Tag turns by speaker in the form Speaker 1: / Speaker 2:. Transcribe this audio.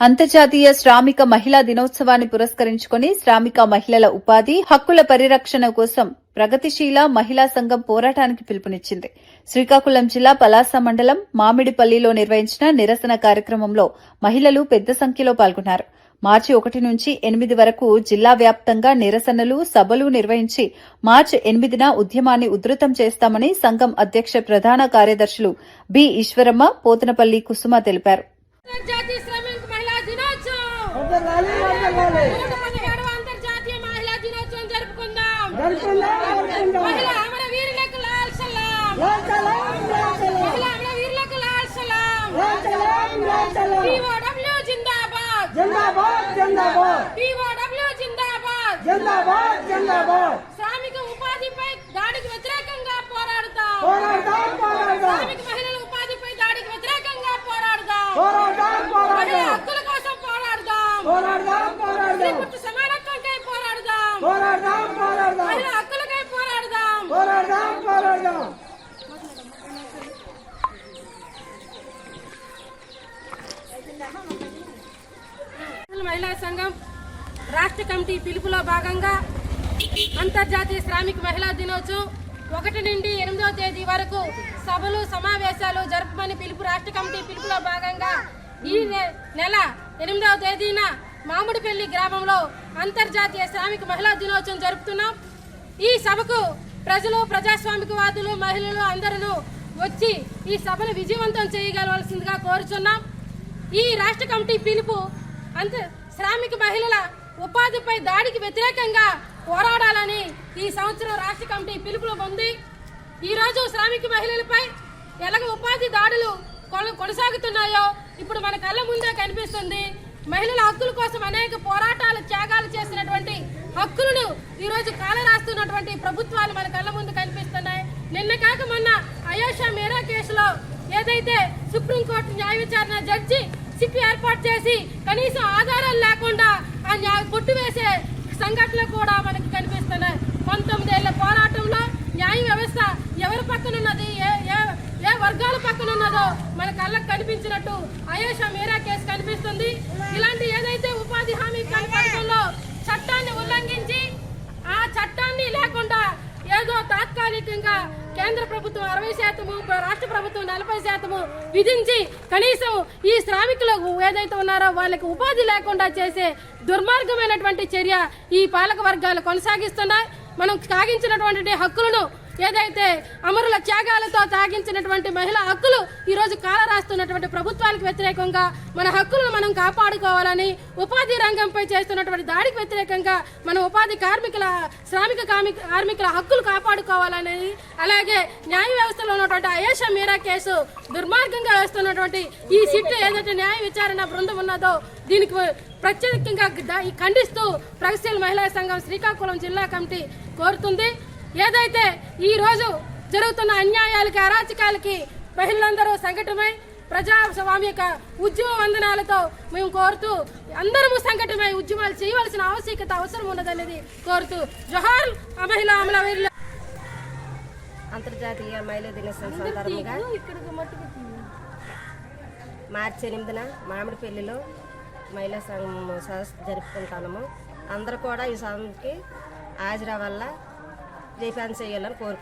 Speaker 1: అంతర్జాతీయ శ్రామిక మహిళా దినోత్సవాన్ని పురస్కరించుకుని శ్రామిక మహిళల ఉపాధి హక్కుల పరిరక్షణ కోసం ప్రగతిశీల మహిళా సంఘం పోరాటానికి పిలుపునిచ్చింది. శ్రీకాకుళం జిల్లా పలాస మండలం మామిడిపల్లిలో నిర్వహించిన నిరసన కార్యక్రమంలో మహిళలు పెద్ద సంఖ్యలో పాల్గొన్నారు. మార్చి 1 నుంచి 8 వరకు జిల్లా వ్యాప్తంగా నిరసనలు, సభలు నిర్వహించి మార్చి 8న ఉద్యమాన్ని ఉధృతం చేస్తామని సంఘం అధ్యక్ష ప్రధాన కార్యదర్శులు బి ఈశ్వరమ్మ, పోతనపల్లి కుసుమ తెలిపారు.
Speaker 2: అంతర్జాతీయ మహిళా దినోత్సవం జరుపుకుందాం. మహిళా అమరవీరులకు లాల్ సలాం. మహిళా అమరవీరులకు లాల్ సలాం. POW జిందాబాద్. POW జిందాబాద్. శ్రామిక ఉపాధిపై దాడికి వ్యతిరేకంగా పోరాడుతాం. శ్రామిక మహిళల ఉపాధిపై దాడికి వ్యతిరేకంగా పోరాడుతాం. మహిళా హక్కుల కోసం పోరాడుదాం. పుట్టు సమానత్వంకై పోరాడుదాం. మహిళా హక్కులకై పోరాడుదాం. మహిళా సంఘం రాష్ట్ర కమిటీ పిలుపులో భాగంగా అంతర్జాతీయ శ్రామిక మహిళా దినోత్సవం 1 నుండి 8వ తేదీ వరకు సభలు, సమావేశాలు జరపమని రాష్ట్ర కమిటీ పిలుపులో భాగంగా ఈ నెల 8వ తేదీన మామిడిపల్లి గ్రామంలో అంతర్జాతీయ శ్రామిక మహిళా దినోత్సవం జరుపుతున్నాం. ఈ సభకు ప్రజలు, ప్రజాస్వామికవాదులు, మహిళలు అందరూ వచ్చి ఈ సభను విజయవంతం చేయగలవలసిందిగా కోరుచున్నాం. ఈ రాష్ట్ర కమిటీ పిలుపు శ్రామిక మహిళల ఉపాధిపై దాడికి వ్యతిరేకంగా పోరాడాలని ఈ సంవత్సరం రాష్ట్ర కమిటీ పిలుపులో ఉంది. ఈరోజు శ్రామిక మహిళలపై ఎలాగ ఉపాధి దాడులు కొనసాగుతున్నాయో ఇప్పుడు మన కళ్ళ ముందే కనిపిస్తుంది. మహిళల హక్కుల కోసం అనేక పోరాటాలు, త్యాగాలు చేసినటువంటి హక్కులను ఈరోజు కాలరాస్తున్నటువంటి ప్రభుత్వాలు మన కళ్ళ ముందు కనిపిస్తున్నాయి. నిన్న కాక మొన్న అయోషా మీరా కేసులో ఏదైతే సుప్రీంకోర్టు న్యాయ విచారణ జడ్జి సిట్ ఏర్పాటు చేసి కనీసం ఆధారాలు లేకుండా ఆ కొట్టువేసే సంఘటనలు కూడా మనకి కనిపిస్తున్నాయి. 19 ఏళ్ల పోరాటంలో న్యాయ వ్యవస్థ ఎవరి పక్కనున్నది, ఏ వర్గాల పక్కనున్నదో మన కళ్ళకు కనిపించినట్టు అయోషా మీరా కేసు కనిపిస్తుంది. ఇలాంటి ఏదైతే ఉపాధి హామీ పథకంలో చట్టాన్ని ఉల్లంఘించి ఆ చట్టాన్ని లేకుండా ఏదో తాత్కాలికంగా కేంద్ర ప్రభుత్వం 60%, రాష్ట్ర ప్రభుత్వం 40% విధించి కనీసం ఈ శ్రామికులు ఏదైతే ఉన్నారో వాళ్ళకి ఉపాధి లేకుండా చేసే దుర్మార్గమైనటువంటి చర్య ఈ పాలక వర్గాలు కొనసాగిస్తున్నాయి. మనం సాగించినటువంటి హక్కులను ఏదైతే అమరుల త్యాగాలతో సాగించినటువంటి మహిళా హక్కులు ఈరోజు కాలరాస్తున్నటువంటి ప్రభుత్వాలకు వ్యతిరేకంగా మన హక్కులను మనం కాపాడుకోవాలని, ఉపాధి రంగంపై చేస్తున్నటువంటి దాడికి వ్యతిరేకంగా మన ఉపాధి శ్రామిక కార్మికుల హక్కులు కాపాడుకోవాలని, అలాగే న్యాయ వ్యవస్థలో ఉన్నటువంటి అయోషా మీరా కేసు దుర్మార్గంగా వేస్తున్నటువంటి ఈ సిట్ ఏదైతే న్యాయ విచారణ బృందం ఉన్నదో దీనికి ప్రత్యేకంగా ఖండిస్తూ ప్రగతిశీల మహిళా సంఘం శ్రీకాకుళం జిల్లా కమిటీ కోరుతుంది. ఏదైతే ఈ రోజు జరుగుతున్న అన్యాయాలకి, అరాచకాలకి మహిళలందరూ సంఘటితమై ప్రజాస్వామిక ఉద్యమ వందనాలతో మేము కోరుతూ అందరూ సంఘటితమై ఉద్యమాలు చేయవలసిన అవసరం ఉన్నదనేది కోరుతూ జోహార్ మహిళా అమరవీరులు.
Speaker 3: అంతర్జాతీయ మహిళా దినోత్సవం సందర్భంగా మార్చి 8న మామిడిపల్లిలో మహిళా సంఘం సదస్సు జరుపుకుంటాము. అందరూ కూడా ఈ సభకి హాజరు వల్ల జయపాన్ చేయాలని కోరుకుంటున్నాను.